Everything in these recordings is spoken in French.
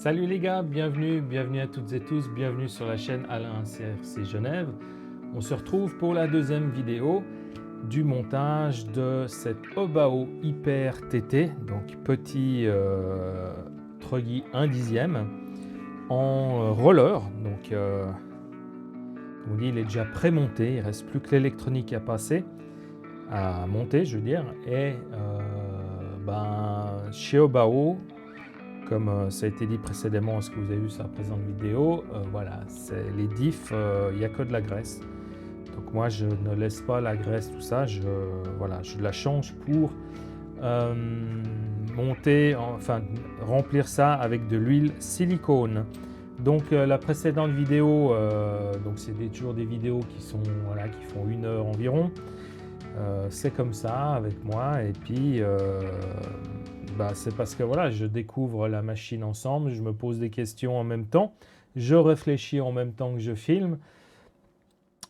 Salut les gars, bienvenue à toutes et tous, bienvenue sur la chaîne Alain CRC Genève. On se retrouve pour la deuxième vidéo du montage de cette Obao Hyper TT, donc petit truggy 1/10 en roller. Donc on dit il est déjà pré-monté, il ne reste plus que l'électronique à passer, à monter je veux dire, et chez Obao, comme ça a été dit précédemment, ce que vous avez vu sur la précédente vidéo, voilà, c'est les diffs, il n'y a que de la graisse. Donc moi, je ne laisse pas la graisse, tout ça, je la change pour remplir ça avec de l'huile silicone. Donc la précédente vidéo, donc c'est toujours des vidéos qui font 1 heure environ. C'est comme ça avec moi, et puis c'est parce que voilà, je découvre la machine ensemble, je me pose des questions en même temps, je réfléchis en même temps que je filme,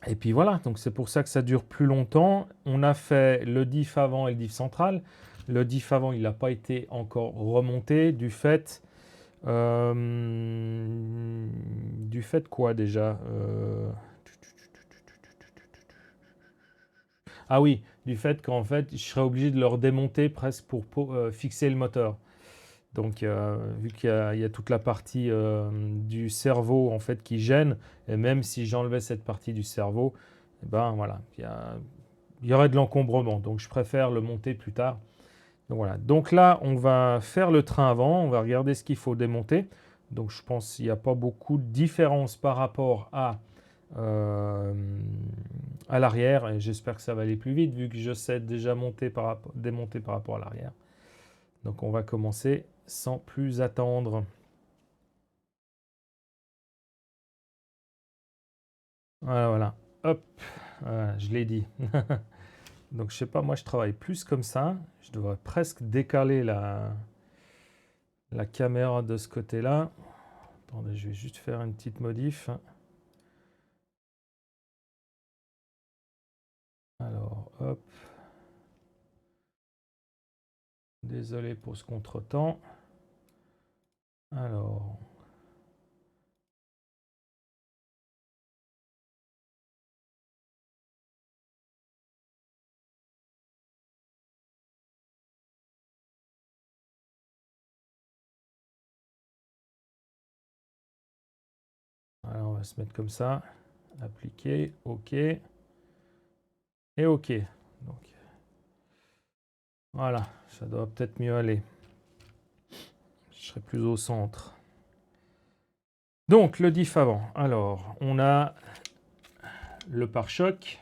et puis voilà, donc c'est pour ça que ça dure plus longtemps. On a fait le diff avant et le diff central. Le diff avant, il n'a pas été encore remonté du fait quoi déjà Ah oui, du fait qu'en fait, je serais obligé de le redémonter presque pour fixer le moteur. Donc, vu qu'il y a toute la partie du cerveau en fait qui gêne, et même si j'enlevais cette partie du cerveau, eh ben voilà, il y aurait de l'encombrement. Donc, je préfère le monter plus tard. Donc voilà. Donc là, on va faire le train avant, on va regarder ce qu'il faut démonter. Donc, je pense qu'il n'y a pas beaucoup de différence par rapport euh, à l'arrière, et j'espère que ça va aller plus vite vu que je sais déjà démonter par rapport à l'arrière. Donc on va commencer sans plus attendre. Voilà. Hop, voilà, je l'ai dit. Donc je sais pas, moi je travaille plus comme ça. Je devrais presque décaler la caméra de ce côté-là. Attendez, je vais juste faire une petite modif. Alors, hop. Désolé pour ce contretemps. Alors, on va se mettre comme ça. Appliquer, OK. Et OK. Donc, voilà, ça doit peut-être mieux aller. Je serai plus au centre. Donc, le diff avant. Alors, on a le pare-choc.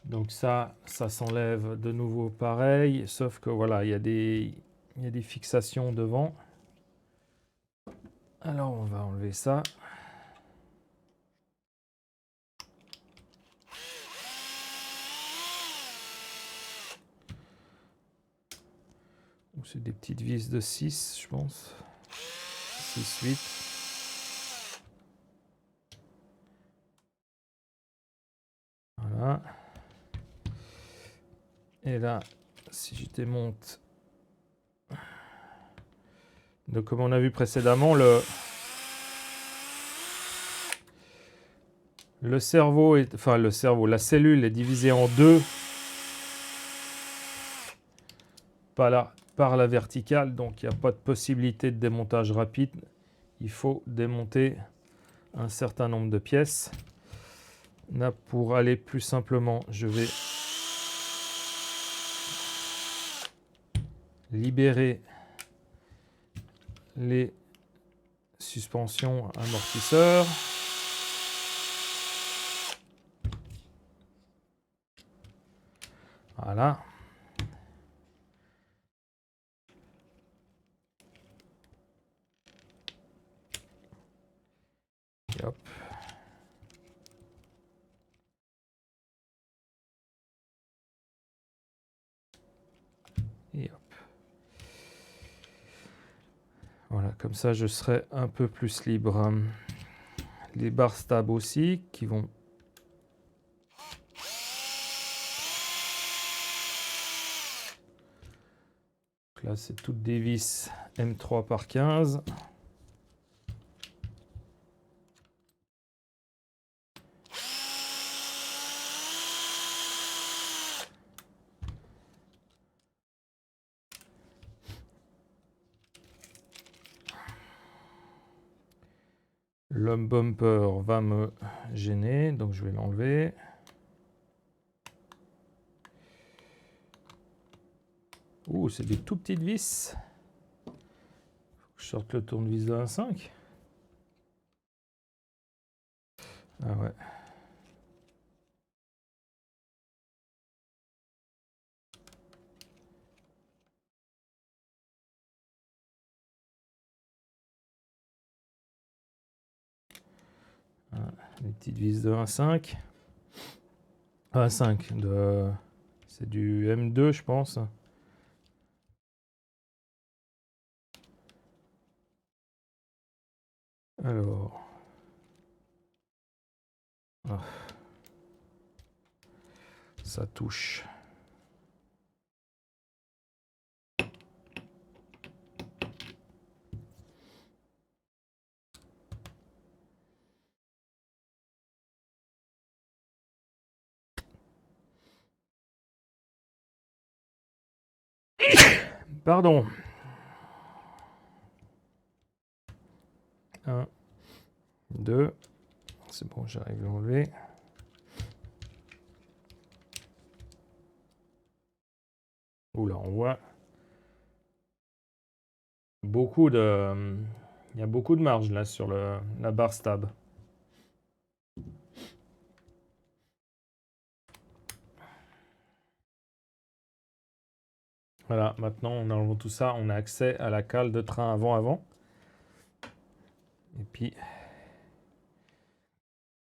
Donc ça s'enlève de nouveau pareil, sauf que voilà, il y a des fixations devant. Alors, on va enlever ça. C'est des petites vis de 6, je pense. 6, 8. Voilà. Et là, si je démonte, donc comme on a vu précédemment, la cellule est divisée en deux par la verticale, donc il n'y a pas de possibilité de démontage rapide. Il faut démonter un certain nombre de pièces. Là, pour aller plus simplement, je vais libérer les suspensions amortisseurs. Voilà. Et hop. Et hop. Voilà, comme ça je serai un peu plus libre. Les barres stab aussi qui vont Là, c'est toutes des vis M3 par 15. L'homme bumper va me gêner, donc je vais l'enlever. Ouh, c'est des tout petites vis. Faut que je sorte le tournevis de 1.5. Ah ouais. Les petites vis de 1.5. 1.5 de... C'est du M2, je pense. Alors... Ah. Ça touche. Pardon. 1, 2. C'est bon, j'arrive à l'enlever. Oula, on voit beaucoup de... Il y a beaucoup de marge là sur la barre stab. Voilà, maintenant en enlevant tout ça, on a accès à la cale de train avant-avant. Et puis,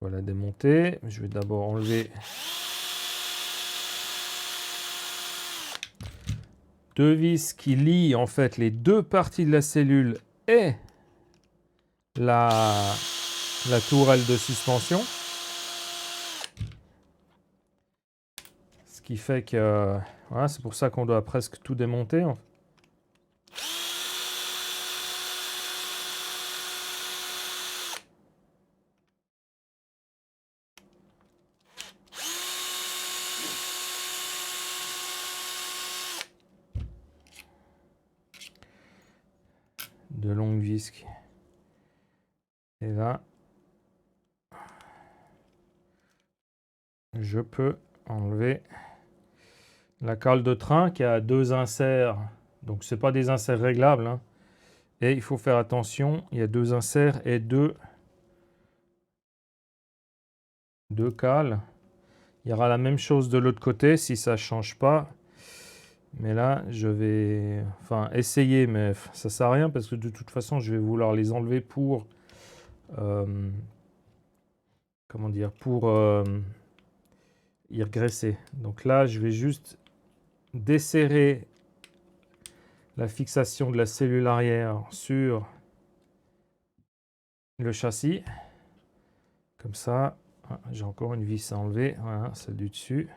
voilà, démonter. Je vais d'abord enlever deux vis qui lient en fait les deux parties de la cellule et la tourelle de suspension. Ce qui fait que voilà, c'est pour ça qu'on doit presque tout démonter. De longues vis. Et là, je peux enlever la cale de train qui a deux inserts. Donc, ce n'est pas des inserts réglables, hein. Et il faut faire attention, il y a deux inserts et deux cales. Il y aura la même chose de l'autre côté si ça ne change pas. Mais là, je vais essayer, mais ça ne sert à rien parce que de toute façon, je vais vouloir les enlever pour... comment dire, pour y regresser. Donc là, je vais juste desserrer la fixation de la cellule arrière sur le châssis. Comme ça, j'ai encore une vis à enlever. Voilà, celle du dessus.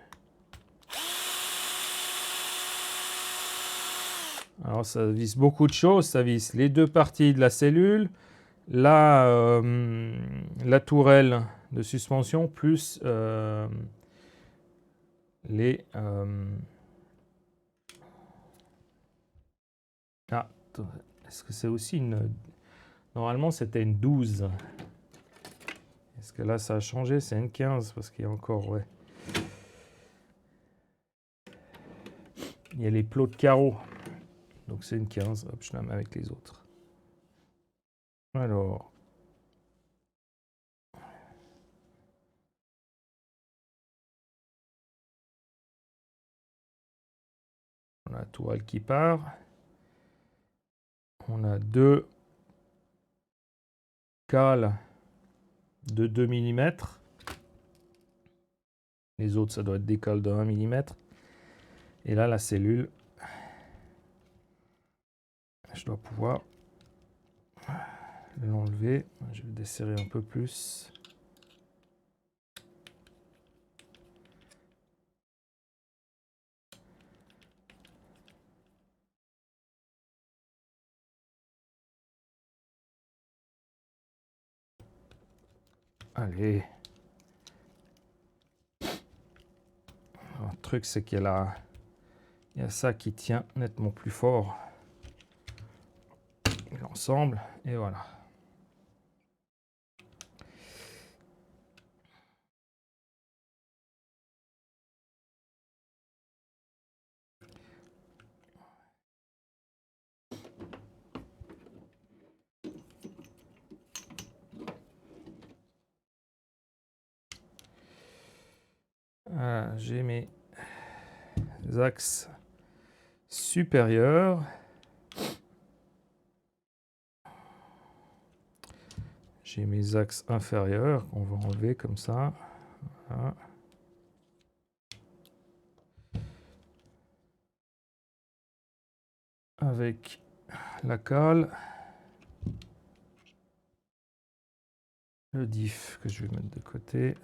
Alors ça vise beaucoup de choses. Ça vise les deux parties de la cellule, la tourelle de suspension, plus les... Ah, est-ce que c'est aussi une... Normalement, c'était une 12. Est-ce que là, ça a changé? C'est une 15 parce qu'il y a encore... Ouais. Il y a les plots de carreaux. Donc c'est une 15. Hop, je la mets avec les autres. Alors... On a la tourelle qui part. On a deux cales de 2 mm. Les autres, ça doit être des cales de 1 mm. Et là, la cellule, je dois pouvoir l'enlever. Je vais desserrer un peu plus. Allez. Le truc, c'est qu'il y a ça qui tient nettement plus fort l'ensemble. Et voilà. Voilà, j'ai mes axes supérieurs. J'ai mes axes inférieurs qu'on va enlever comme ça. Voilà. Avec la cale. Le diff que je vais mettre de côté.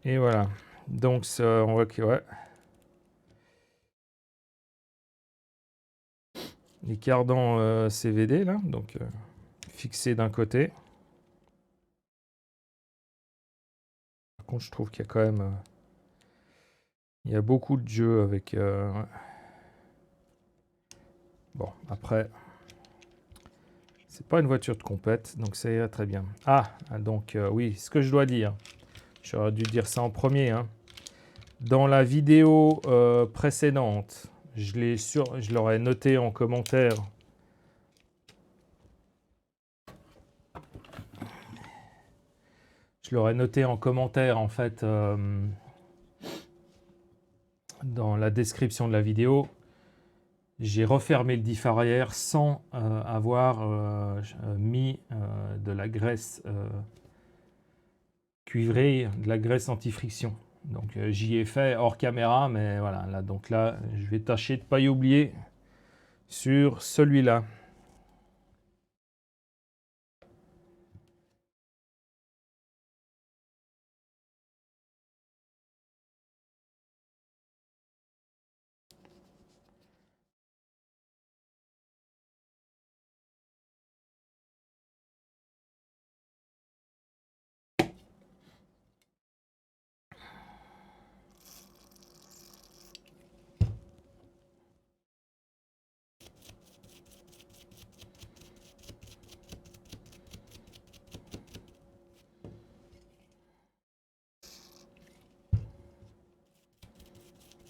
Et voilà. Donc, on voit que ouais. Les cardans CVD, là, donc fixés d'un côté. Par contre, je trouve qu'il y a quand même... il y a beaucoup de jeux avec... ouais. Bon, après... c'est pas une voiture de compète, donc ça ira très bien. Ah, donc oui, ce que je dois dire. J'aurais dû dire ça en premier. Hein. Dans la vidéo précédente, je l'aurais noté en commentaire. Je l'aurais noté en commentaire, en fait, dans la description de la vidéo. J'ai refermé le diff arrière sans avoir mis de la graisse cuivrée, de la graisse anti-friction. Donc j'y ai fait hors caméra, mais voilà, là, donc là, je vais tâcher de ne pas y oublier sur celui-là.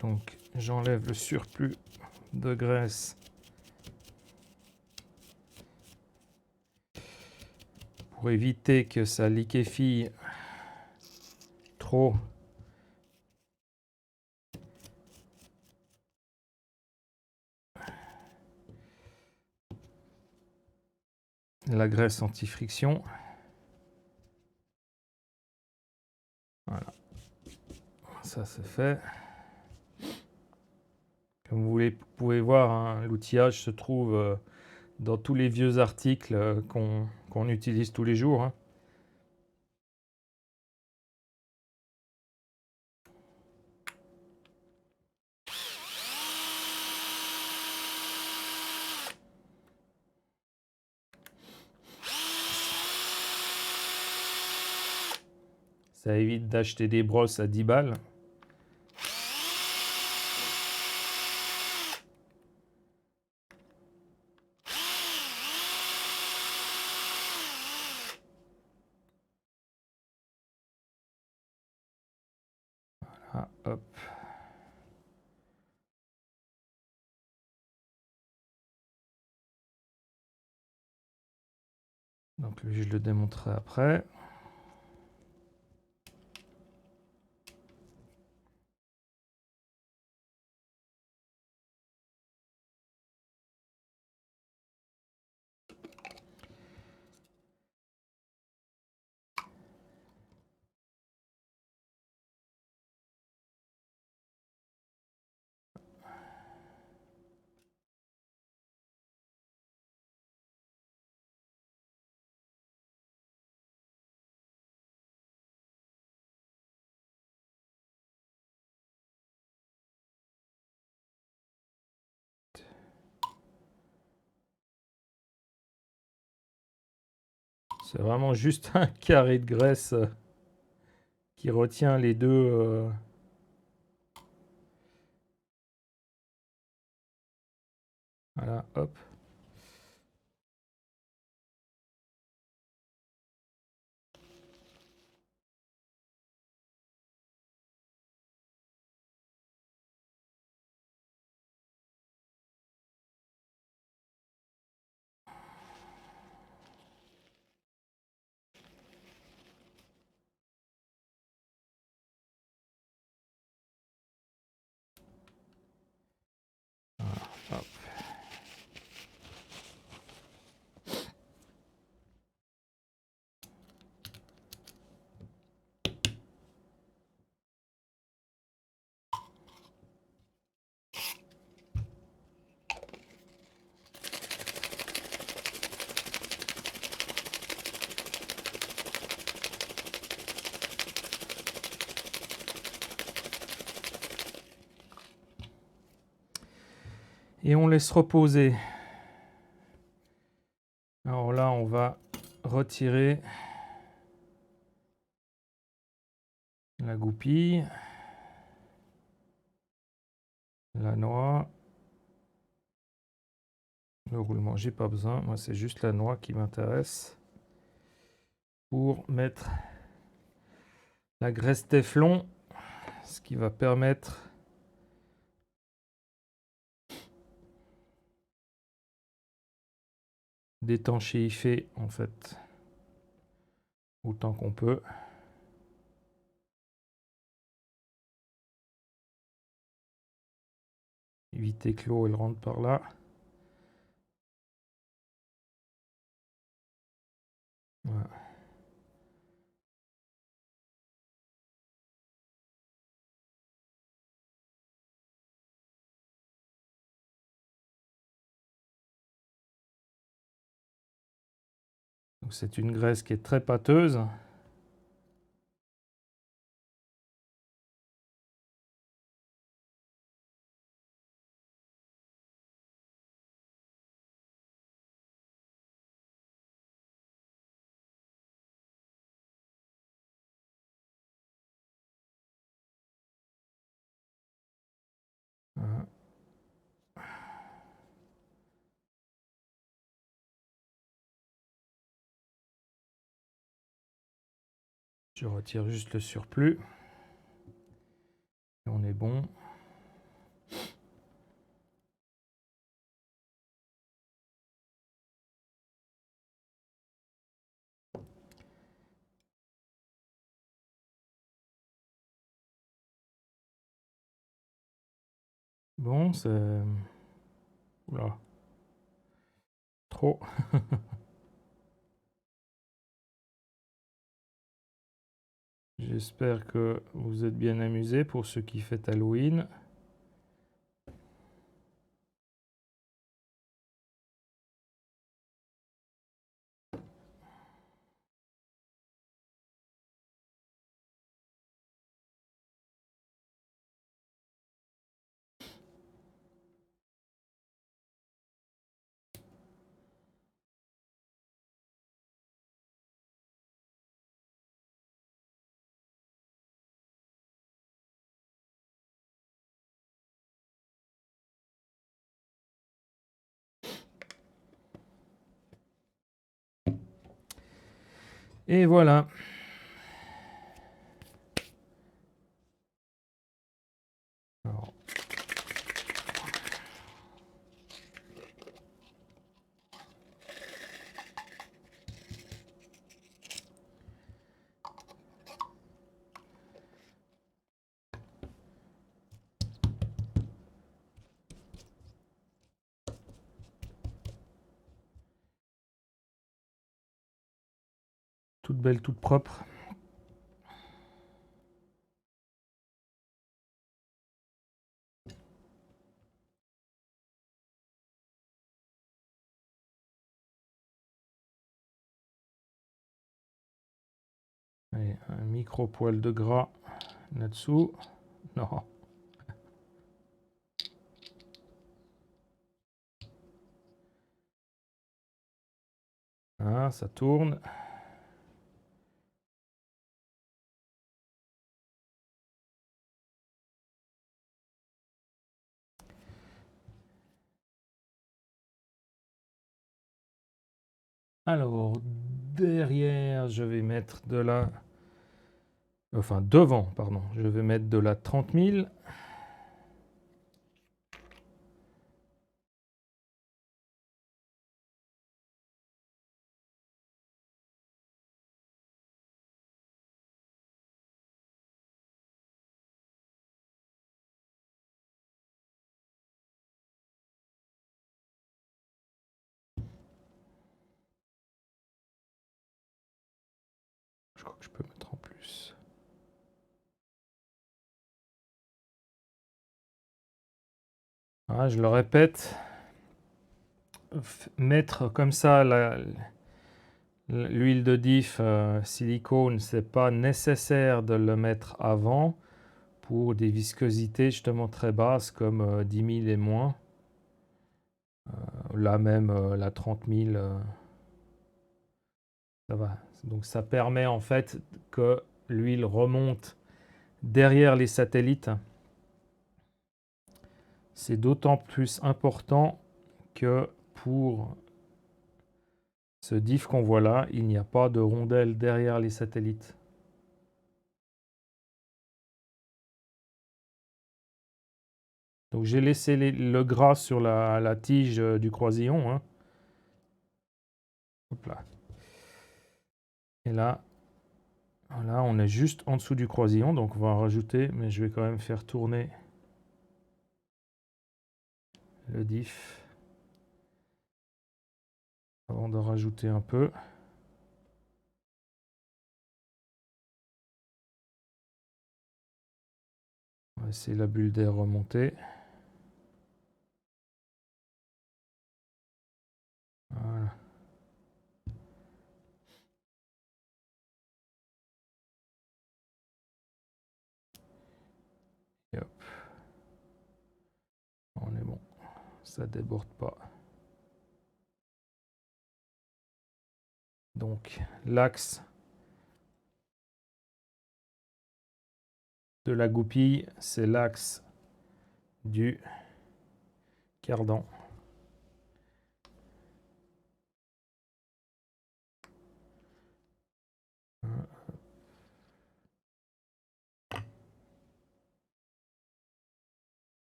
Donc j'enlève le surplus de graisse pour éviter que ça liquéfie trop. La graisse anti-friction. Voilà. Ça c'est fait. Comme vous pouvez voir, hein, l'outillage se trouve dans tous les vieux articles qu'on utilise tous les jours. Hein. Ça évite d'acheter des brosses à 10 balles. Voilà, hop. Donc lui, je le démontrerai après. C'est vraiment juste un carré de graisse qui retient les deux. Voilà, hop. Hop. Et on laisse reposer. Alors là, on va retirer la goupille, la noix, le roulement, j'ai pas besoin. Moi, c'est juste la noix qui m'intéresse pour mettre la graisse téflon, ce qui va permettre d'étanchéifier en fait autant qu'on peut. Éviter que l'eau elle rentre par là. Voilà. Donc c'est une graisse qui est très pâteuse. Voilà. Je retire juste le surplus. Et on est bon. Bon, c'est... Oula. Trop. J'espère que vous êtes bien amusés pour ceux qui fêtent Halloween. Et voilà. Alors, toute belle, toute propre. Allez, un micro poil de gras là-dessous. Non. Ah, ça tourne. Alors, derrière, je vais mettre de la... Enfin, devant, pardon. Je vais mettre de la 30 000. Je crois que je peux mettre en plus. Ah, je le répète. Mettre comme ça l'huile de diff silicone, c'est pas nécessaire de le mettre avant pour des viscosités justement très basses comme 10 000 et moins. Là même la 30 000, ça va. Donc ça permet en fait que l'huile remonte derrière les satellites. C'est d'autant plus important que pour ce diff qu'on voit là, il n'y a pas de rondelle derrière les satellites. Donc j'ai laissé le gras sur la tige du croisillon. Hein. Hop là. Et là, voilà, on est juste en dessous du croisillon, donc on va en rajouter, mais je vais quand même faire tourner le diff avant de rajouter un peu. On va laisser la bulle d'air remonter. Voilà. Et hop. On est bon. Ça déborde pas. Donc l'axe de la goupille, c'est l'axe du cardan.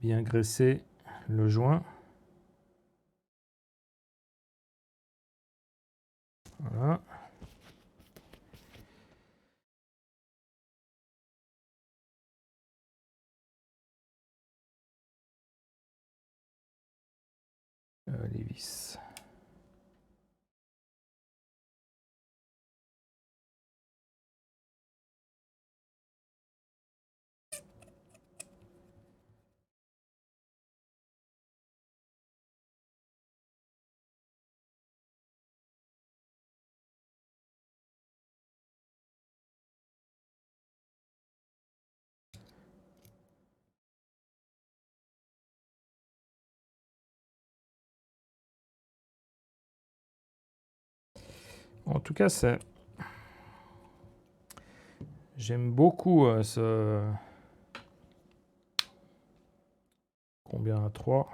Bien graisser le joint. Voilà. Les vis. En tout cas, j'aime beaucoup ce... Combien à 3 ?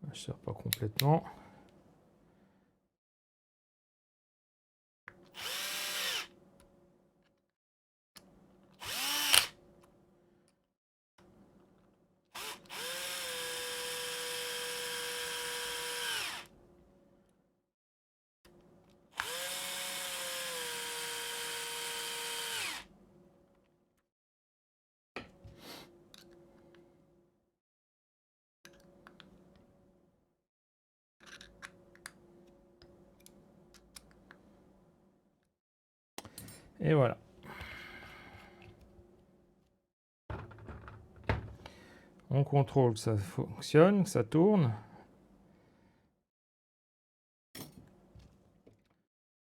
Je ne sers pas complètement. Et voilà. On contrôle que ça fonctionne, que ça tourne.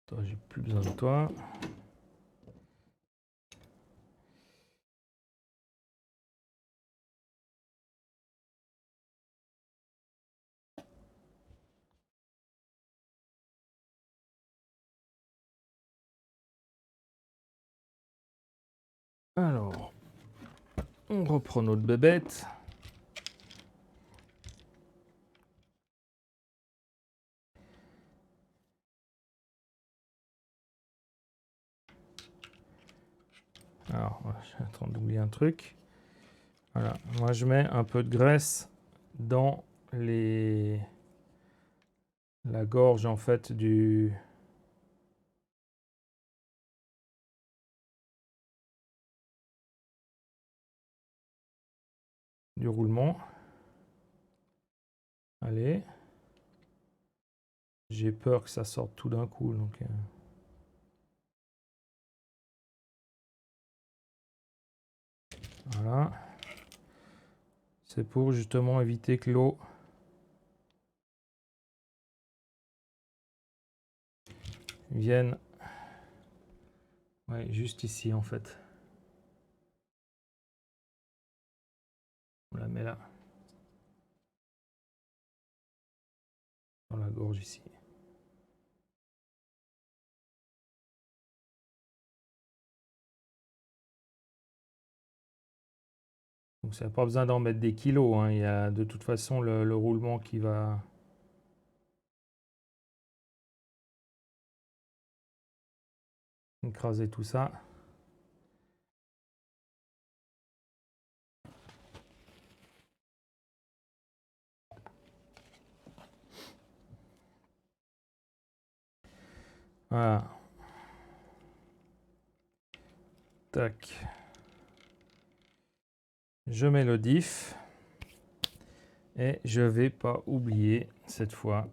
Toi, j'ai plus besoin de toi. Alors, on reprend notre bébête. Alors, je suis en train d'oublier un truc. Voilà, moi je mets un peu de graisse dans la gorge en fait du roulement. Allez. J'ai peur que ça sorte tout d'un coup. Donc, voilà. C'est pour justement éviter que l'eau vienne. Ouais, juste ici en fait. On la met là. Dans la gorge ici. Donc ça n'a pas besoin d'en mettre des kilos, hein. Il y a de toute façon le roulement qui va écraser tout ça. Voilà. Tac. Je mets le diff. Et je vais pas oublier cette fois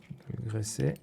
de le graisser.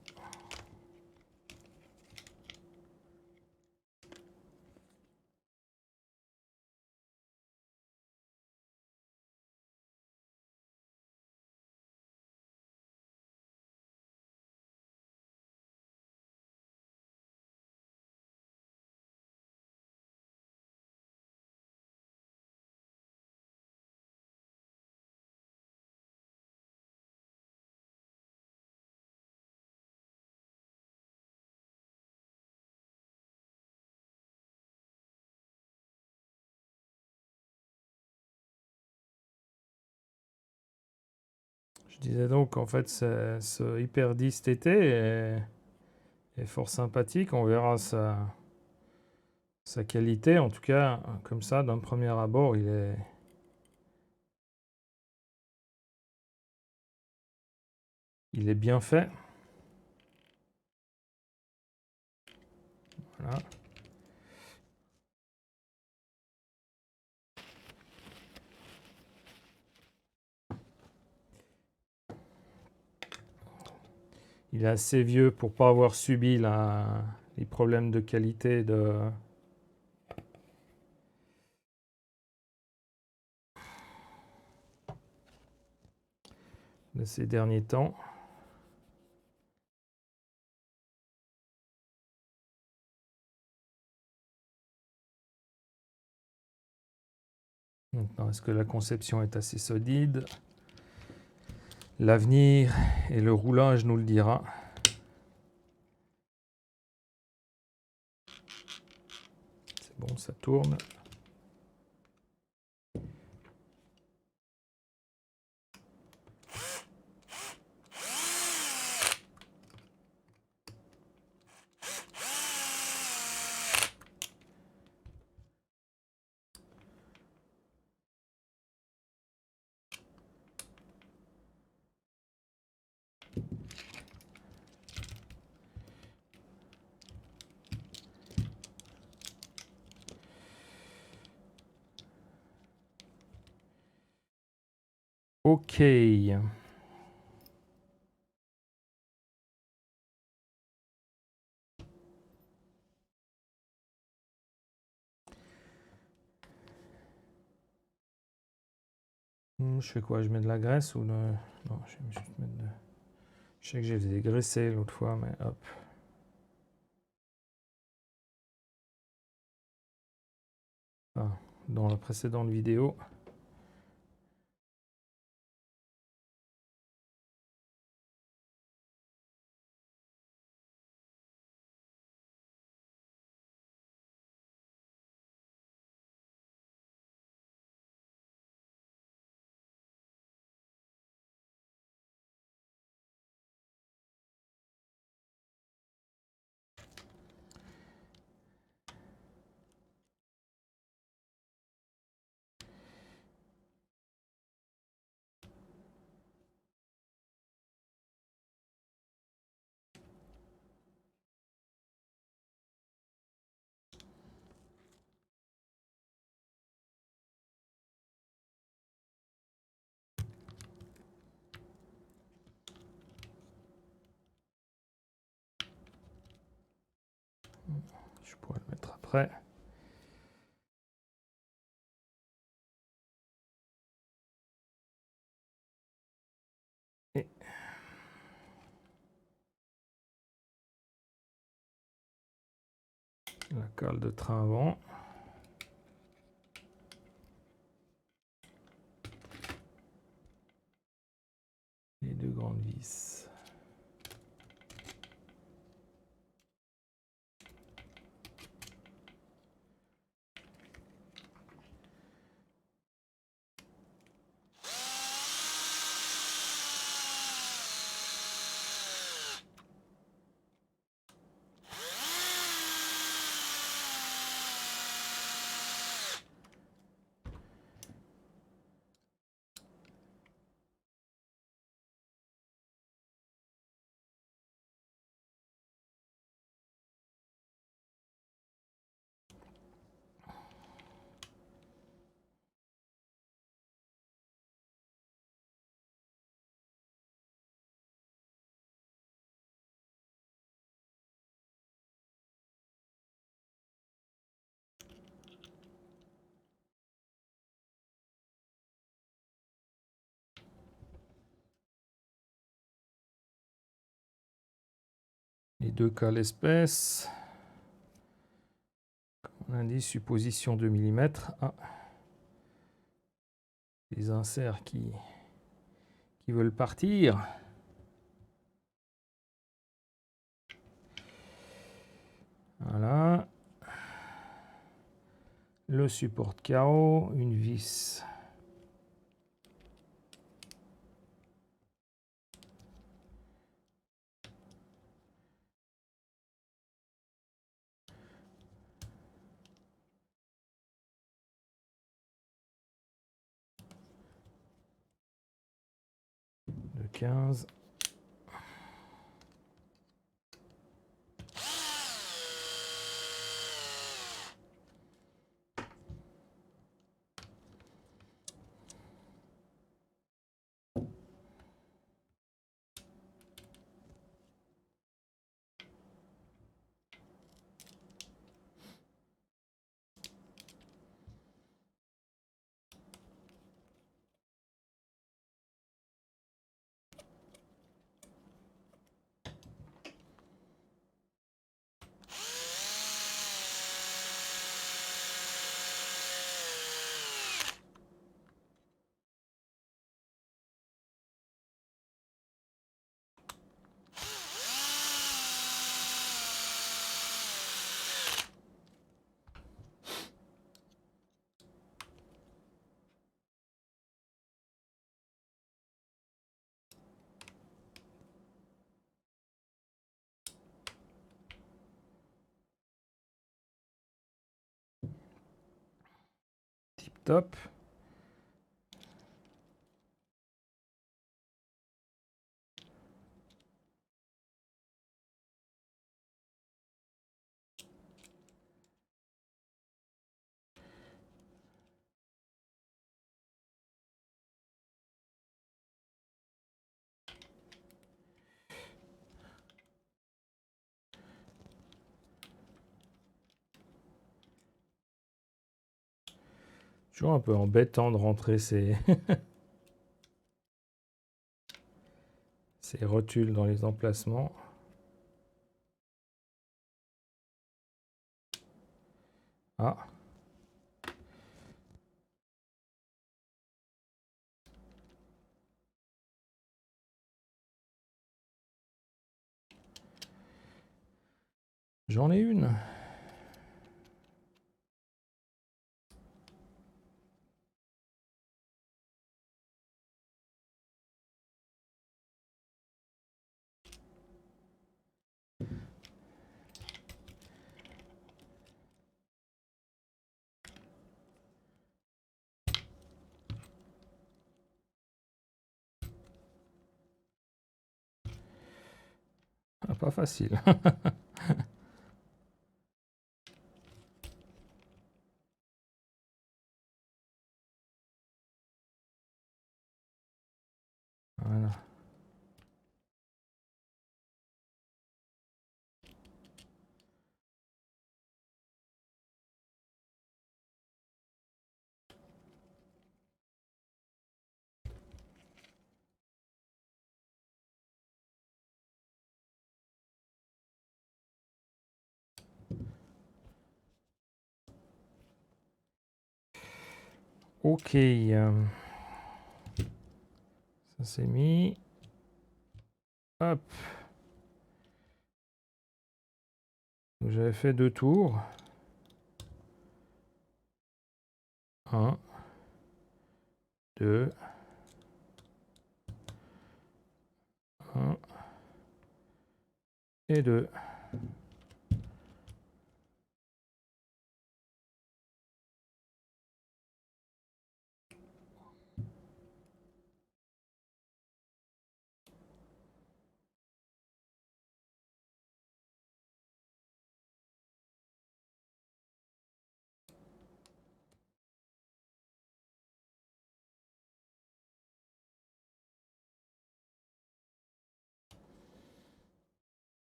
Je disais donc en fait ce Hyper 10 TT est fort sympathique. On verra sa qualité. En tout cas, comme ça, d'un premier abord, il est bien fait. Voilà. Il est assez vieux pour pas avoir subi les problèmes de qualité de ces derniers temps. Maintenant, est-ce que la conception est assez solide? L'avenir et le roulage nous le dira. C'est bon, ça tourne. Ok. Je fais quoi? Je mets de la graisse ou non, je vais juste mettre de... Je sais que j'ai dégraissé l'autre fois, mais hop. Ah, dans la précédente vidéo. Je pourrais le mettre après. Et la cale de train avant. Les deux grandes vis. Les deux cales espèces. On a dit supposition 2 mm. Ah. Les inserts qui veulent partir. Voilà. Le support de carreau, une vis. De 15. Tip top. Toujours un peu embêtant de rentrer ces rotules dans les emplacements. Ah. J'en ai une. Ah, pas facile. Voilà. Ok. Ça c'est mis. Hop. J'avais fait 2 tours. 1, 2, 1 et 2.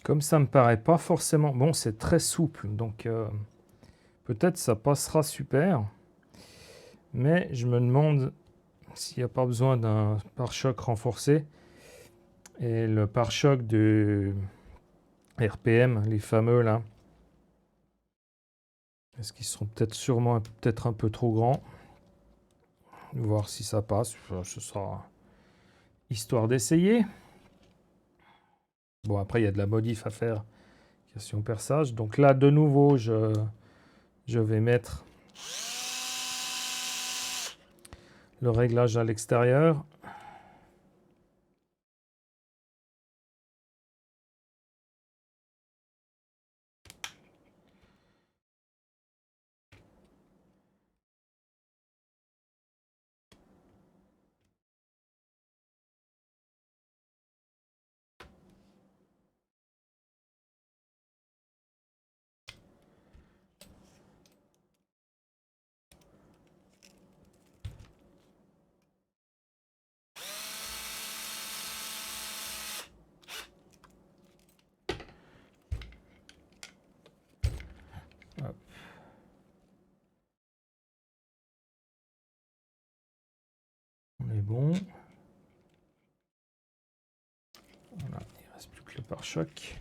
Comme ça me paraît pas forcément... Bon, c'est très souple, donc peut-être ça passera super. Mais je me demande s'il n'y a pas besoin d'un pare-choc renforcé. Et le pare-choc de RPM, les fameux là, est-ce qu'ils seront peut-être sûrement peut-être un peu trop grands? Voir si ça passe. Ce sera histoire d'essayer. Bon, après, il y a de la modif à faire. Question perçage. Donc là, de nouveau, je vais mettre le réglage à l'extérieur. Hop. On est bon. Voilà, il ne reste plus que le pare-choc.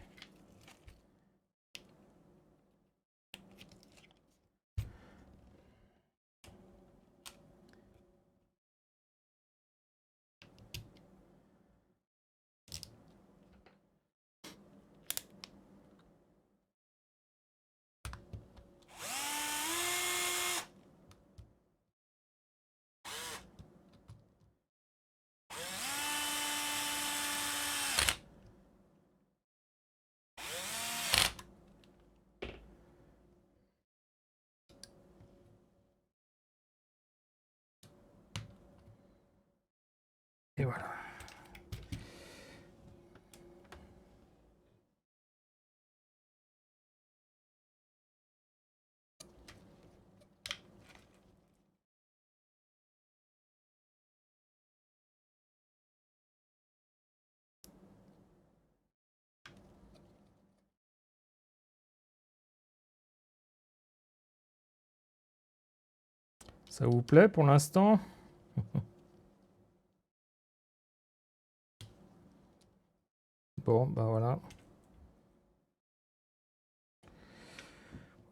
Et voilà. Ça vous plaît pour l'instant? Bon, ben voilà.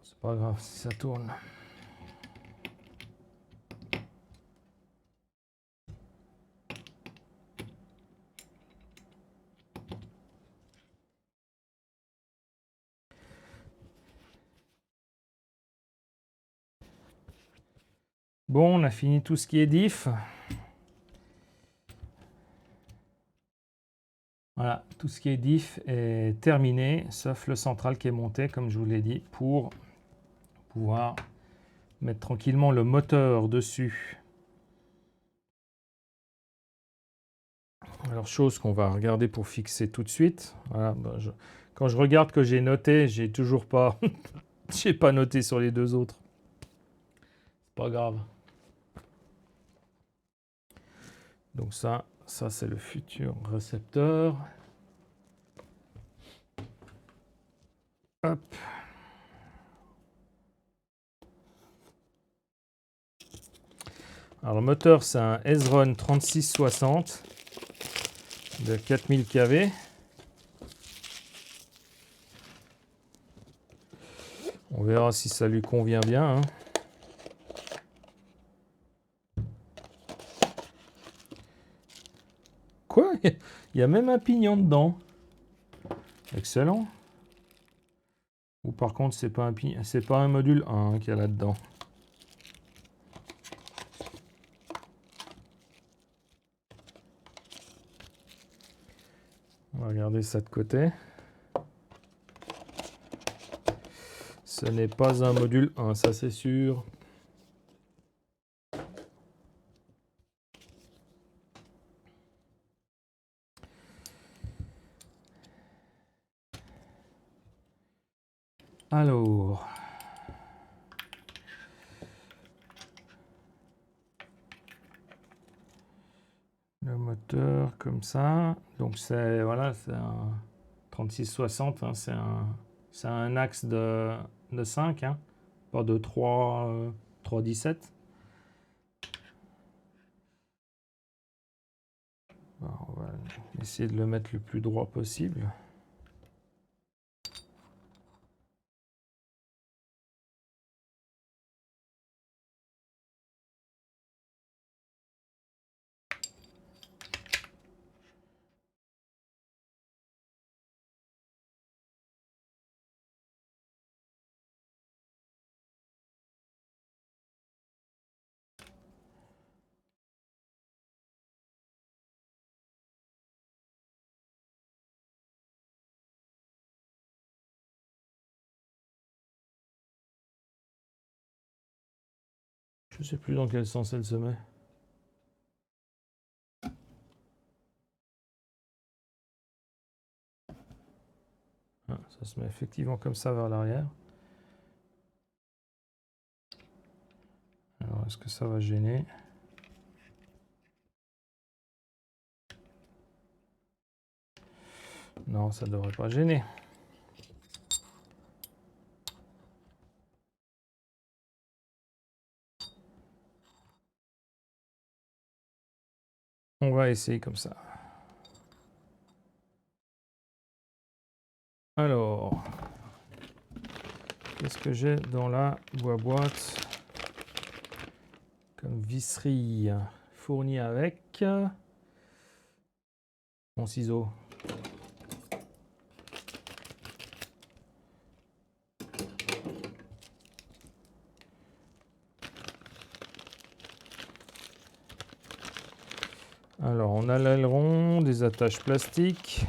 C'est pas grave si ça tourne. Bon, on a fini tout ce qui est diff. Voilà, tout ce qui est diff est terminé, sauf le central qui est monté, comme je vous l'ai dit, pour pouvoir mettre tranquillement le moteur dessus. Alors, chose qu'on va regarder pour fixer tout de suite. Voilà, ben quand je regarde que j'ai noté, j'ai toujours pas, j'ai pas noté sur les 2 autres. C'est pas grave. Donc ça c'est le futur récepteur. Hop. Alors le moteur, c'est un Ezron 3660 de 4000 kV. On verra si ça lui convient bien, hein. Quoi? Il y a même un pignon dedans. Excellent. Ou par contre, c'est pas un module 1 qu'il y a là-dedans. On va regarder ça de côté. Ce n'est pas un module 1, ça c'est sûr. Alors, le moteur comme ça. Donc c'est voilà, c'est un 3660, hein, c'est un axe de 5, hein, pas de 3,17. On va essayer de le mettre le plus droit possible. Je sais plus dans quel sens elle se met. Ah, ça se met effectivement comme ça vers l'arrière. Alors, est-ce que ça va gêner? Non, ça ne devrait pas gêner. On va essayer comme ça. Alors, qu'est-ce que j'ai dans la boîte comme visserie fournie avec mon ciseau? Alors, on a l'aileron, des attaches plastiques,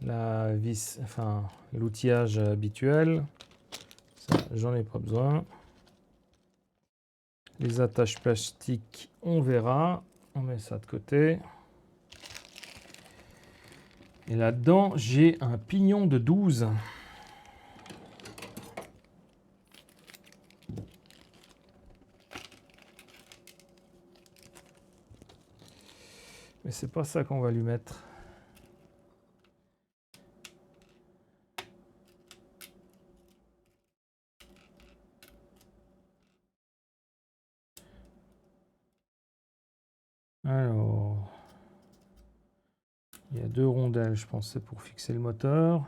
la vis, enfin l'outillage habituel. Ça, j'en ai pas besoin. Les attaches plastiques, on verra. On met ça de côté. Et là-dedans, j'ai un pignon de 12. Mais c'est pas ça qu'on va lui mettre. Alors, il y a 2 rondelles, je pense, c'est pour fixer le moteur.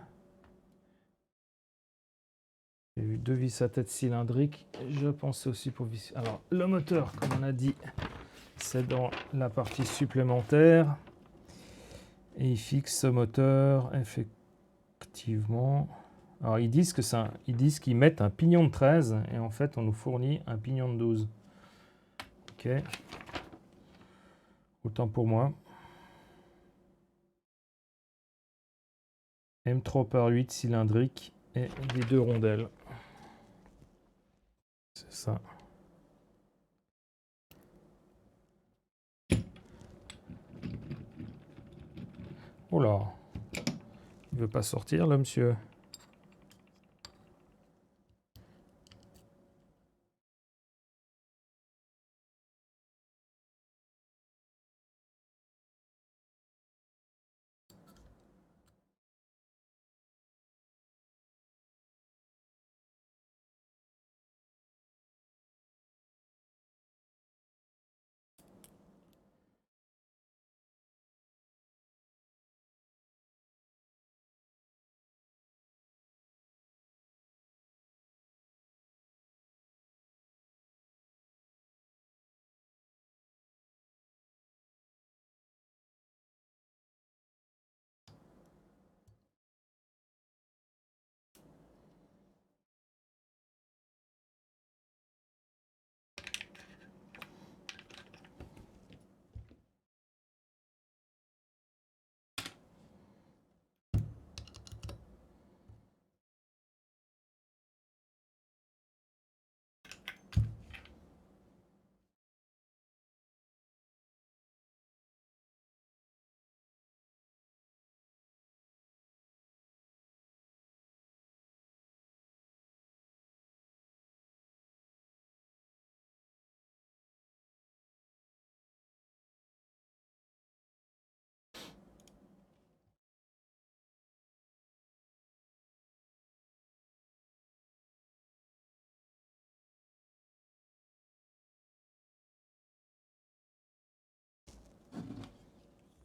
J'ai vu 2 vis à tête cylindrique. Je pense aussi pour vis. Alors, le moteur, comme on a dit, c'est dans la partie supplémentaire. Et il fixe ce moteur, effectivement. Alors, ils disent qu'ils mettent un pignon de 13 et en fait, on nous fournit un pignon de 12. Ok. Autant pour moi. M3 par 8 cylindrique et des 2 rondelles. C'est ça. Oh là, il veut pas sortir là, monsieur.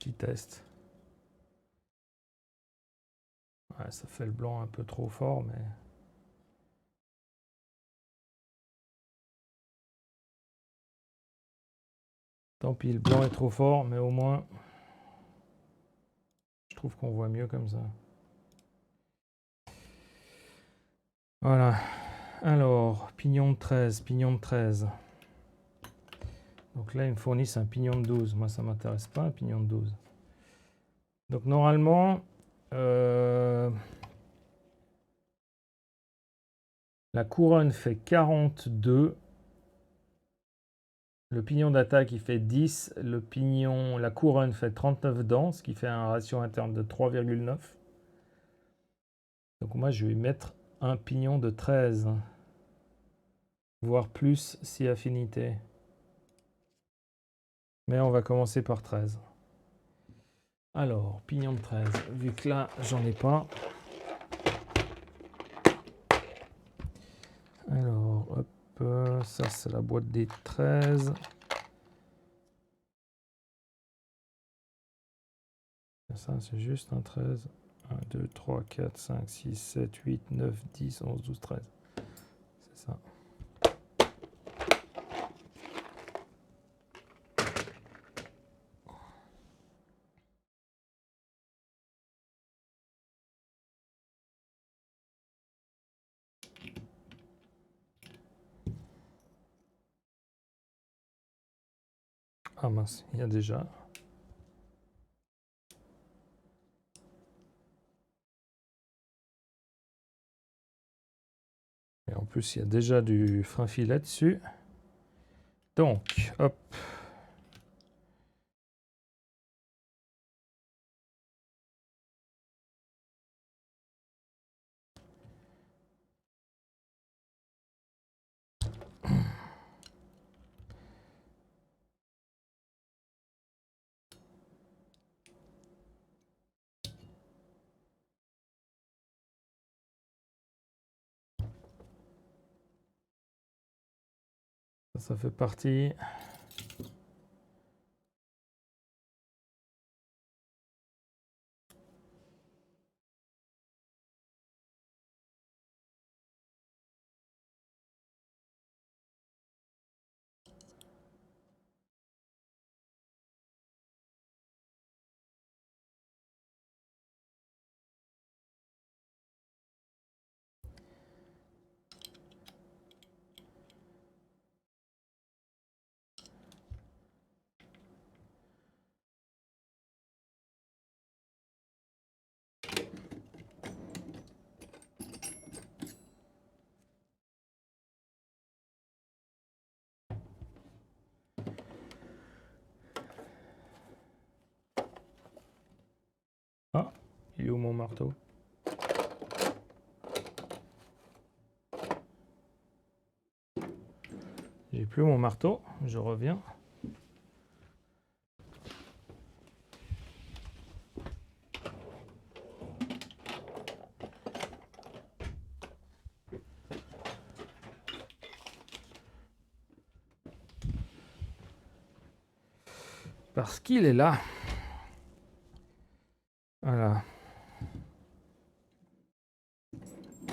Petit test. Ouais, ça fait le blanc un peu trop fort, mais... Tant pis, le blanc est trop fort, mais au moins... Je trouve qu'on voit mieux comme ça. Voilà. Alors, pignon de 13, pignon de 13. Donc là, ils me fournissent un pignon de 12. Moi, ça ne m'intéresse pas, un pignon de 12. Donc normalement, la couronne fait 42. Le pignon d'attaque, il fait 10. La couronne fait 39 dents, ce qui fait un ratio interne de 3,9. Donc moi, je vais mettre un pignon de 13. Voire plus si affinité. Mais on va commencer par 13. Alors, pignon de 13. Vu que là, j'en ai pas. Alors, hop, ça c'est la boîte des 13. Ça, c'est juste un 13. 1, 2, 3, 4, 5, 6, 7, 8, 9, 10, 11, 12, 13. C'est ça. Ah mince, il y a déjà. Et en plus, il y a déjà du frein filet dessus. Donc, hop. Ça fait partie. Ah, il est où mon marteau? J'ai plus mon marteau, je reviens. Parce qu'il est là. Voilà.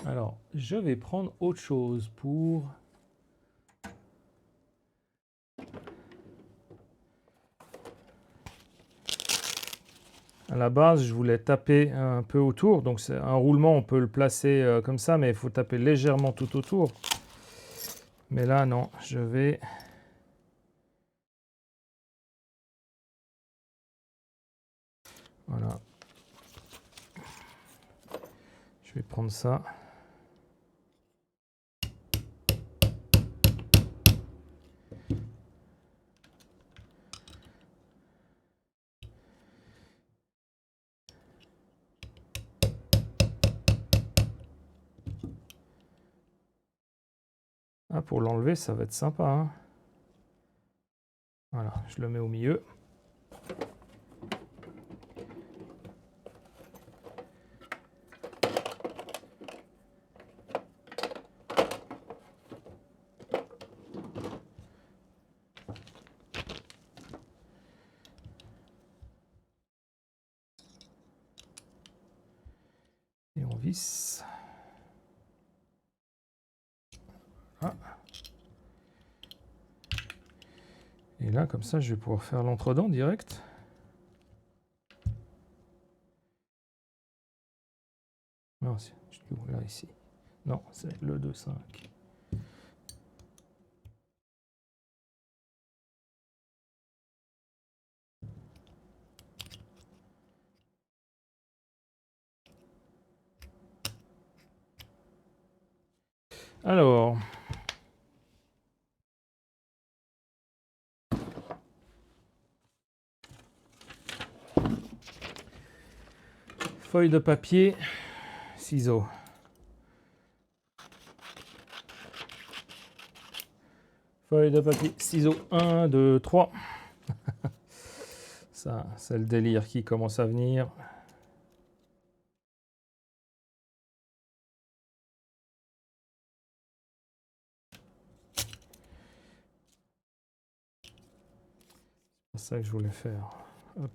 Alors, je vais prendre autre chose pour... À la base, je voulais taper un peu autour. Donc, c'est un roulement, on peut le placer comme ça, mais il faut taper légèrement tout autour. Mais là, non, je vais... Voilà. Je vais prendre ça. Ah, pour l'enlever, ça va être sympa, hein. Voilà, je le mets au milieu. vis. Ah. Et là, comme ça, je vais pouvoir faire l'entredent direct. Non, c'est là, ici. Non, c'est le 2,5. Alors, feuille de papier, ciseaux. Feuille de papier, ciseaux, 1, 2, 3. Ça, c'est le délire qui commence à venir. C'est ça que je voulais faire. Hop.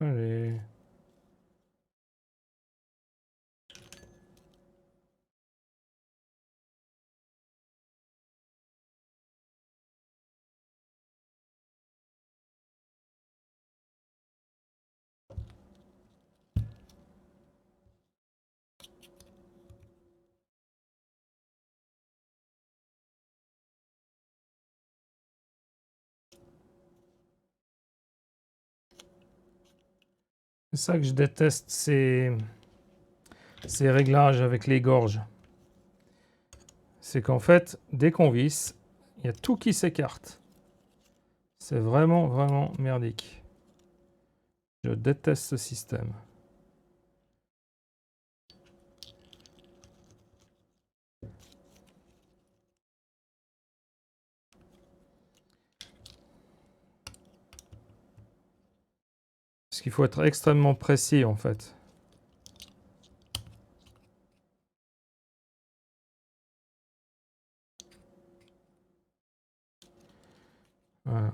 Allez. C'est ça que je déteste, ces réglages avec les gorges. C'est qu'en fait, dès qu'on visse, il y a tout qui s'écarte. C'est vraiment, vraiment merdique. Je déteste ce système. Parce qu'il faut être extrêmement précis en fait. Voilà.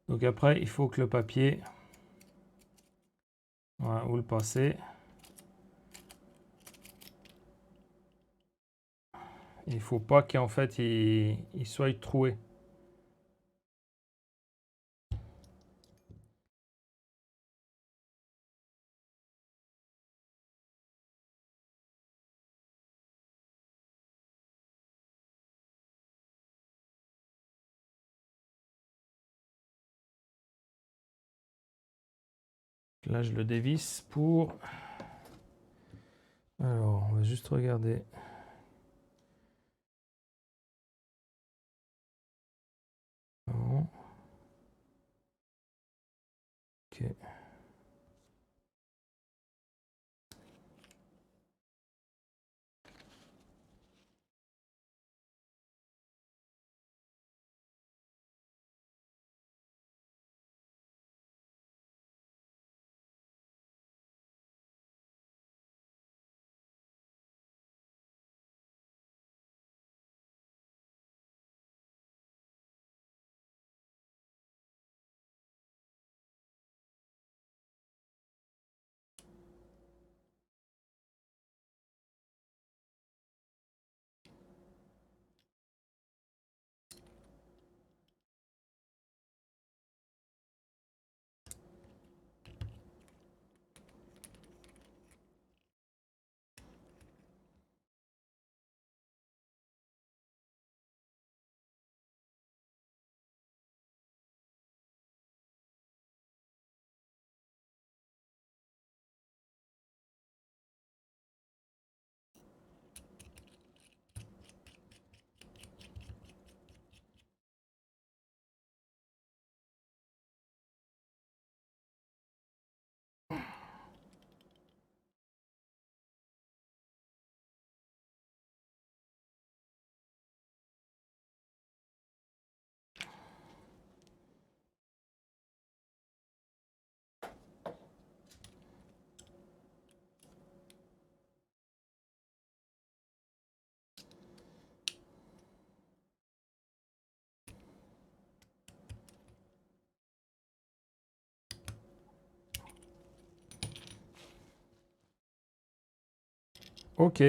Donc après, il faut que le papier, voilà, vous le passez. Il ne faut pas qu'en fait il soit troué. Là, je le dévisse pour... Alors, on va juste regarder. Non. Ok. Ok.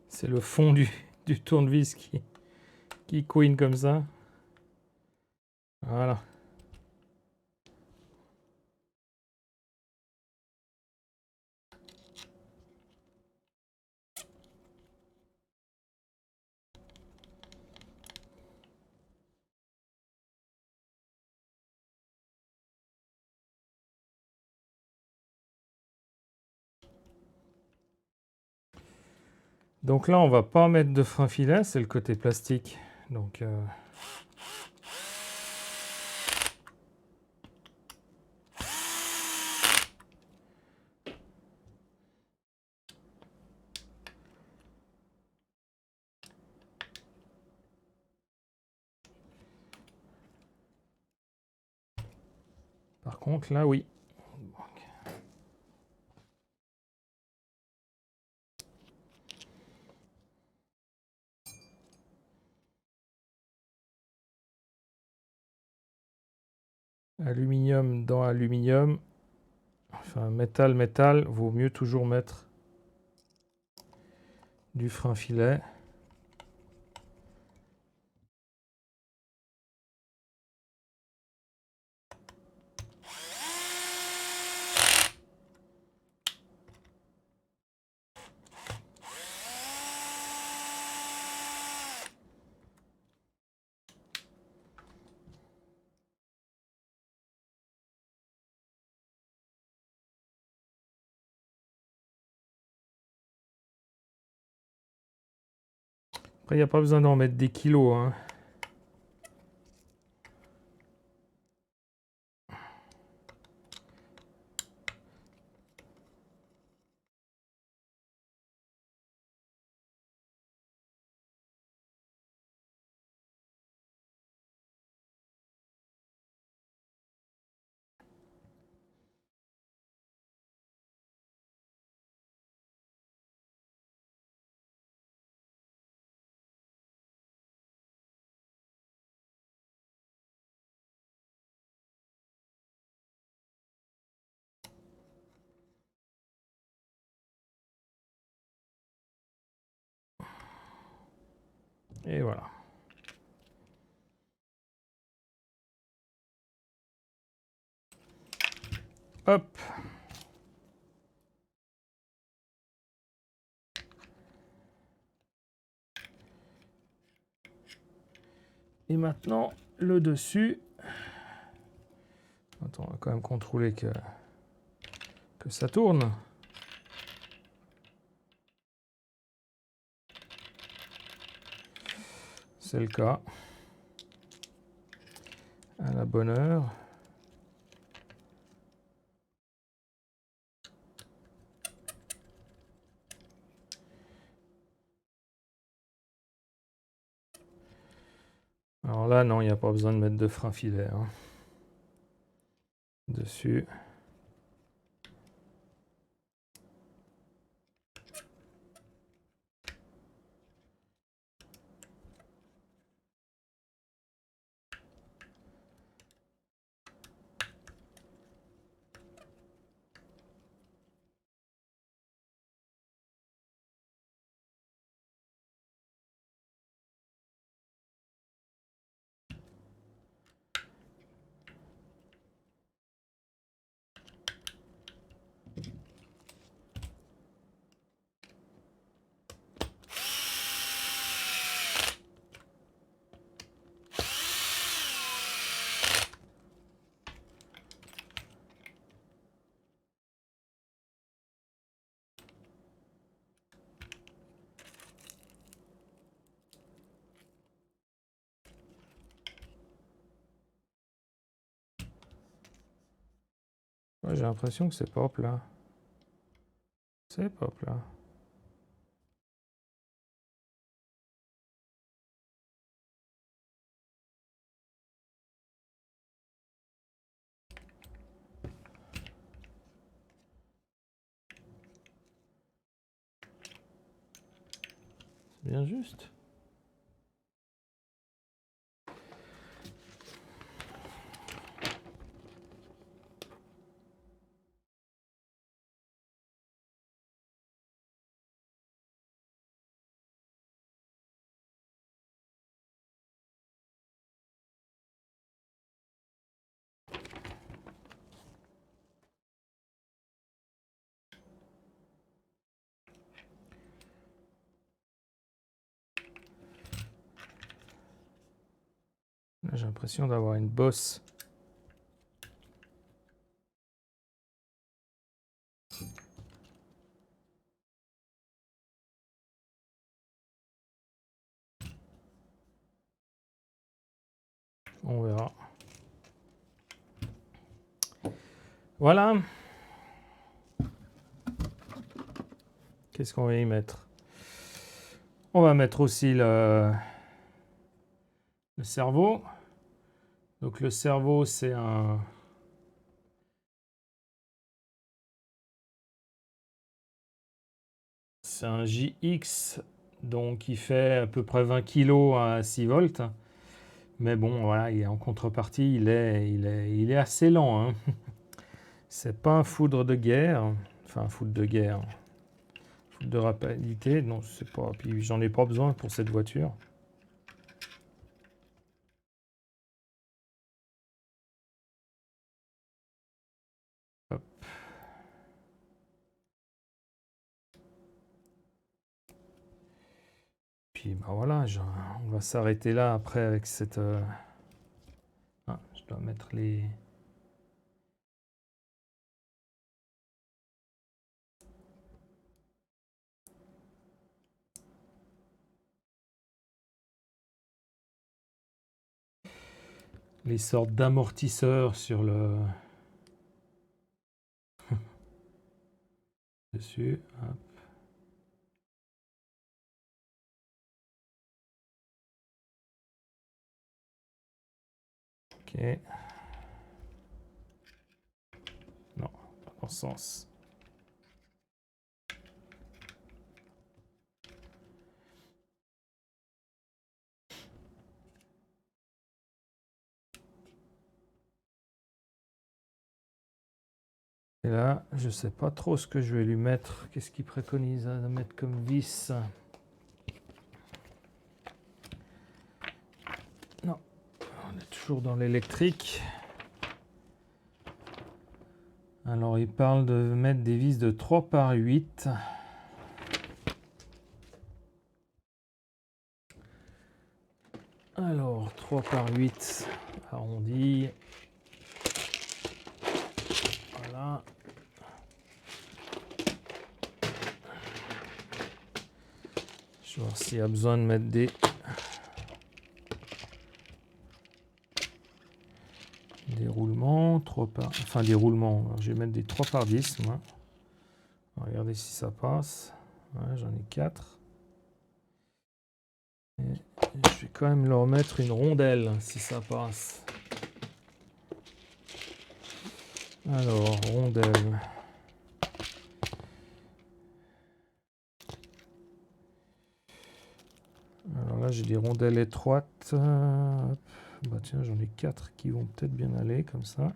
C'est le fond du tournevis qui couine comme ça. Voilà. Donc là, on va pas mettre de frein filet, c'est le côté plastique. Donc par contre, là, oui. Aluminium dans aluminium. Enfin, métal, métal, vaut mieux toujours mettre du frein filet. Après, il n'y a pas besoin d'en mettre des kilos, hein. Et voilà. Hop. Et maintenant, le dessus. Attends, on va quand même contrôler que ça tourne. C'est le cas. À la bonne heure. Alors là, non, il n'y a pas besoin de mettre de frein filaire hein, dessus. Ouais, j'ai l'impression que c'est pas plat. C'est pas plat. C'est bien juste. Là, j'ai l'impression d'avoir une bosse. On verra. Voilà. Qu'est-ce qu'on va y mettre? On va mettre aussi le cerveau. Donc le cerveau, c'est un... C'est un JX, donc il fait à peu près 20 kg à 6 volts. Mais bon, voilà, en contrepartie, il est assez lent. Hein. C'est pas un foudre de guerre. Enfin, un foudre de guerre. Foudre de rapidité. Non, c'est pas. Puis j'en ai pas besoin pour cette voiture. Hop. Puis ben voilà, on va s'arrêter là après avec cette. Ah, je dois mettre les sortes d'amortisseurs sur le dessus. Hop. Ok. Non, pas dans ce sens. Et là, je sais pas trop ce que je vais lui mettre. Qu'est-ce qu'il préconise à mettre comme vis? Non, on est toujours dans l'électrique. Alors, il parle de mettre des vis de 3 par 8. Alors, 3 par 8 arrondi. Voilà. Je vais voir s'il y a besoin de mettre des roulements. 3 par... Enfin, des roulements. Alors, je vais mettre des 3 par 10. Moi. Regardez si ça passe. Ouais, j'en ai 4. Et Je vais quand même leur mettre une rondelle, si ça passe. Alors, rondelle. Alors là, j'ai des rondelles étroites. Bah tiens, j'en ai 4 qui vont peut-être bien aller, comme ça.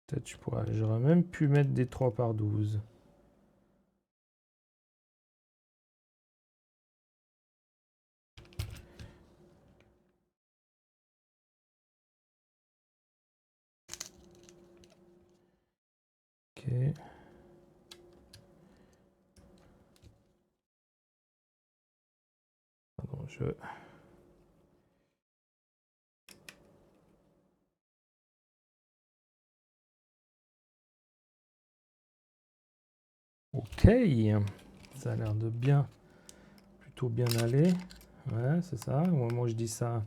Peut-être j'aurais même pu mettre des 3 par 12. Ok. Pardon, Ok, ça a l'air de plutôt bien aller. Ouais, c'est ça. Au moment où je dis ça,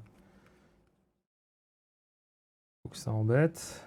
faut que ça embête.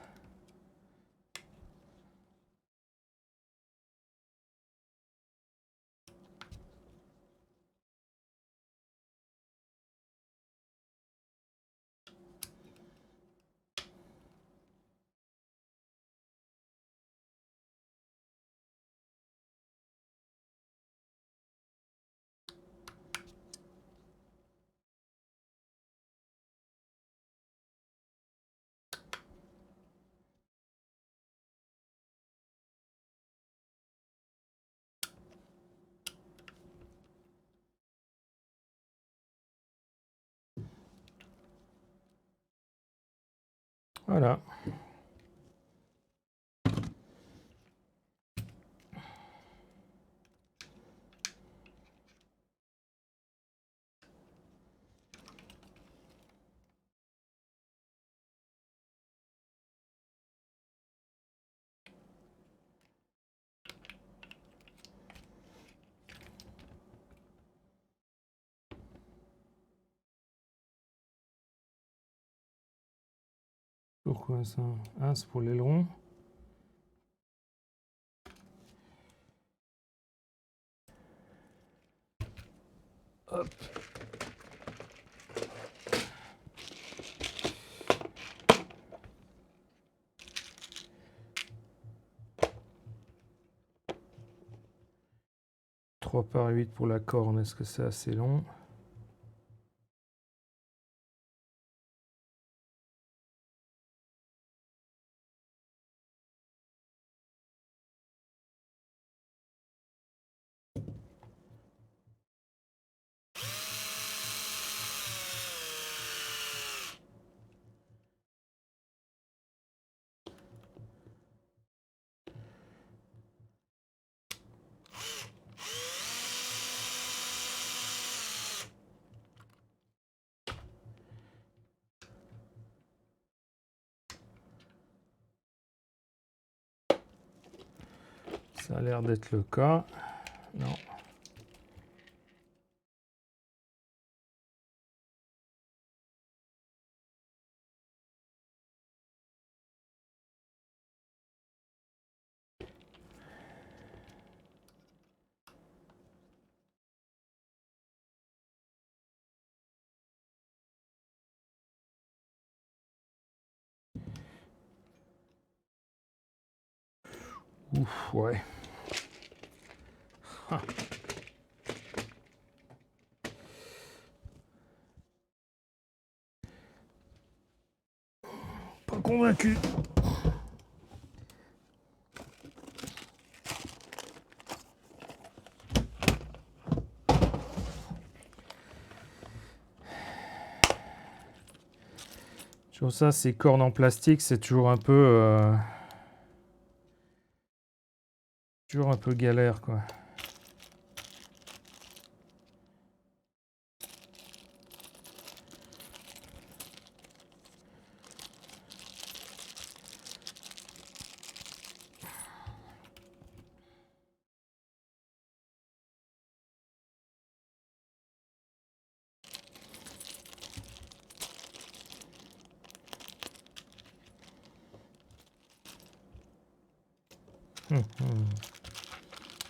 Voilà. Pourquoi ça? Ah, c'est pour l'aileron. Hop. « 3 par 8 pour la corne, est-ce que c'est assez long? Ça a l'air d'être le cas. Non. Ouf, ouais. Ah. Pas convaincu. Sur ça, ces cornes en plastique, c'est toujours un peu galère, quoi.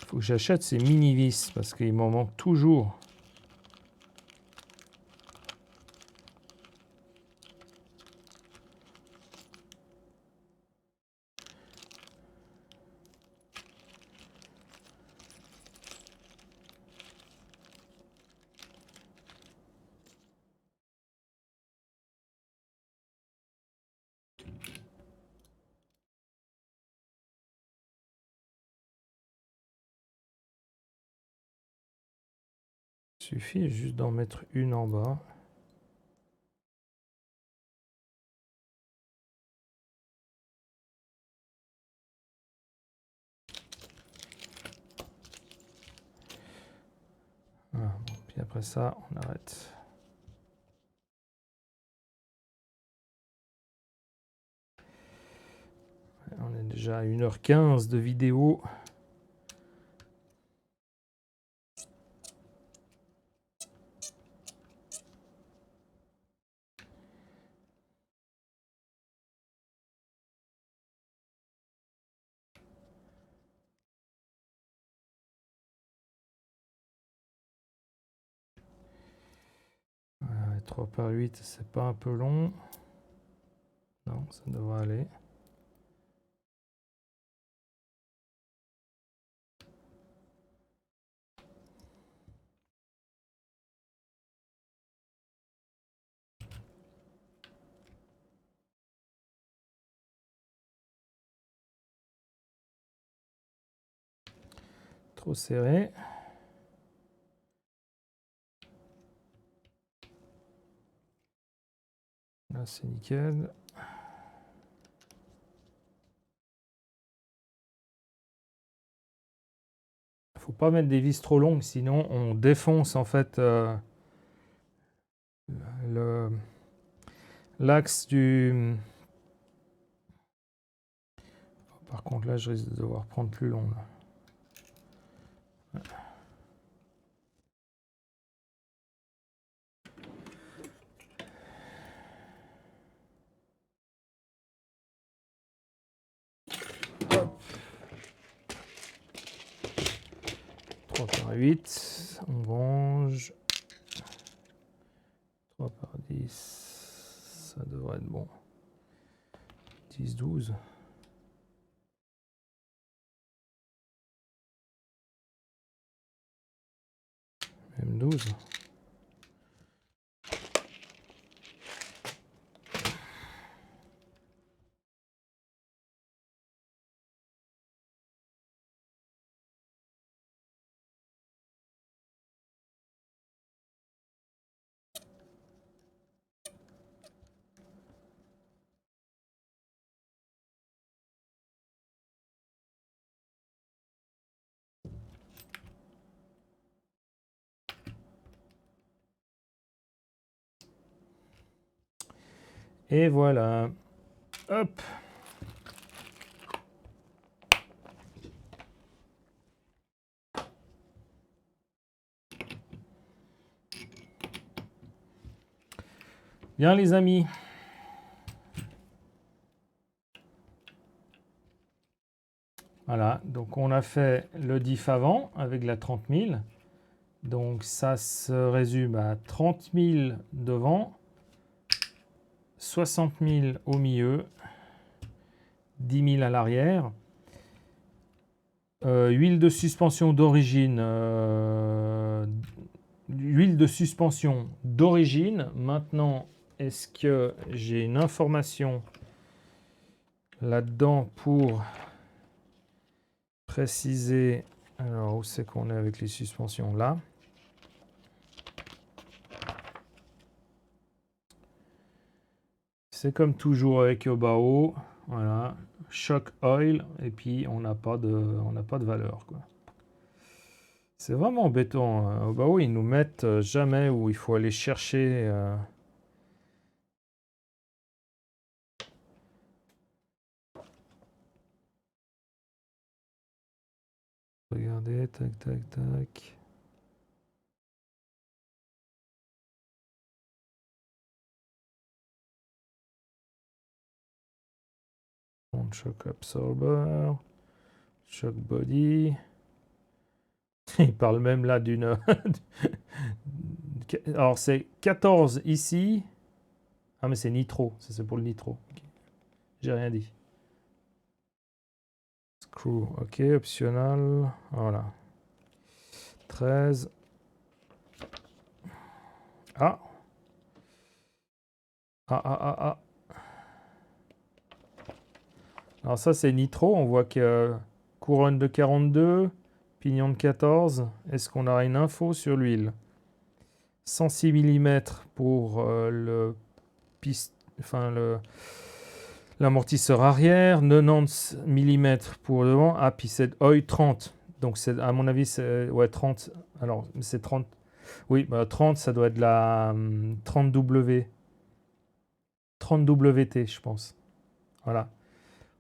Faut que j'achète ces mini vis parce qu'il m'en manque toujours. Il suffit juste d'en mettre une en bas. Voilà, bon, puis après ça, on arrête. On est déjà à 1h15 de vidéo. Voilà, 3 par 8, c'est pas un peu long? Non, ça devrait aller. Trop serré. Là, c'est nickel. Faut pas mettre des vis trop longues, sinon on défonce en fait l'axe du... Par contre, là, je risque de devoir prendre plus long. Là. 3 par 8, on range. 3 par 10, ça devrait être bon. 10, 12. Même 12. Et voilà. Hop. Bien les amis. Voilà, donc on a fait le diff avant avec la 30 000. Donc ça se résume à 30 000 devant, 60 000 au milieu, 10 000 à l'arrière. Huile de suspension d'origine. Huile de suspension d'origine. Maintenant, est-ce que j'ai une information là-dedans pour préciser? Alors, où c'est qu'on est avec les suspensions là? C'est comme toujours avec Obao. Voilà. Shock oil. Et puis, on n'a pas de valeur, quoi. C'est vraiment embêtant. Obao, ils nous mettent jamais où il faut aller chercher... Regardez, tac, tac, tac. Shock absorber, shock body. Il parle même là d'une... Alors c'est 14 ici. Ah mais c'est nitro, ça c'est pour le nitro. Okay. J'ai rien dit. Screw, ok, optional. Voilà. 13. Ah. Ah. Alors ça c'est nitro, on voit que couronne de 42, pignon de 14. Est-ce qu'on aura une info sur l'huile? 106 mm pour l'amortisseur arrière, 90 mm pour devant. Ah, puis c'est oil 30. Donc c'est, à mon avis, c'est ouais, 30. Alors c'est 30. Oui, bah, 30, ça doit être la 30W. 30WT, je pense. Voilà.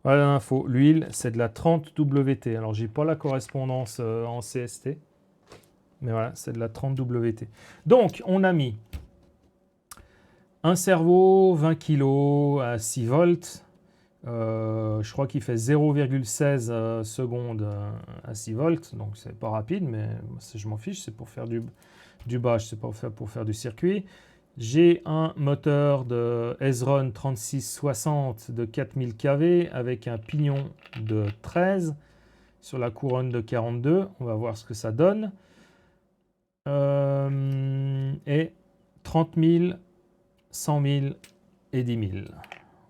Voilà l'info. L'huile, c'est de la 30WT. Alors, j'ai pas la correspondance en CST. Mais voilà, c'est de la 30WT. Donc, on a mis un servo, 20 kg à 6 volts. Je crois qu'il fait 0,16 secondes à 6 volts. Donc, c'est pas rapide, mais je m'en fiche. C'est pour faire du bash, c'est pas pour faire du circuit. J'ai un moteur de Ezron 3660 de 4000 kV avec un pignon de 13 sur la couronne de 42. On va voir ce que ça donne. Et 30 000, 100 000 et 10 000.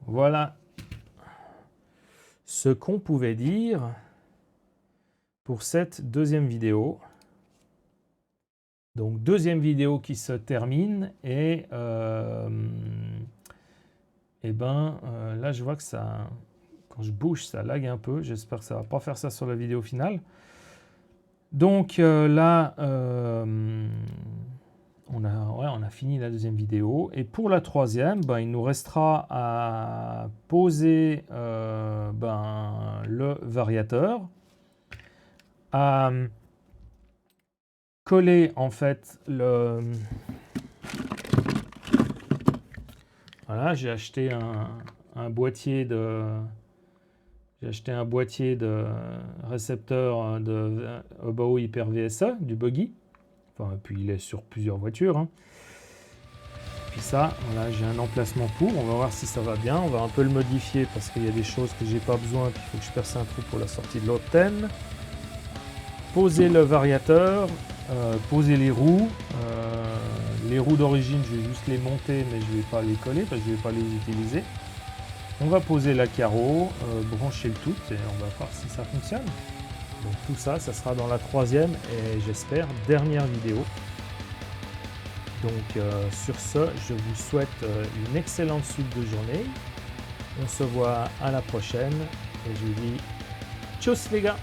Voilà ce qu'on pouvait dire pour cette deuxième vidéo. Donc, deuxième vidéo qui se termine et là, je vois que ça, quand je bouge, ça lag un peu. J'espère que ça ne va pas faire ça sur la vidéo finale. Donc là, on a fini la deuxième vidéo. Et pour la troisième, il nous restera à poser le variateur, à coller en fait le... Voilà, j'ai acheté un boîtier de... J'ai acheté un boîtier de récepteur de Obao Hyper VSE, du buggy. Enfin, puis il est sur plusieurs voitures. Hein. Puis ça, voilà, j'ai un emplacement pour. On va voir si ça va bien. On va un peu le modifier parce qu'il y a des choses que j'ai pas besoin. Puis il faut que je perce un trou pour la sortie de l'Opten. Poser le variateur. Poser les roues. Les roues d'origine, je vais juste les monter, mais je ne vais pas les coller parce que je ne vais pas les utiliser. On va poser la carreau, brancher le tout et on va voir si ça fonctionne. Donc tout ça, ça sera dans la troisième et j'espère dernière vidéo. Donc sur ce, je vous souhaite une excellente suite de journée. On se voit à la prochaine et je vous dis tchuss les gars!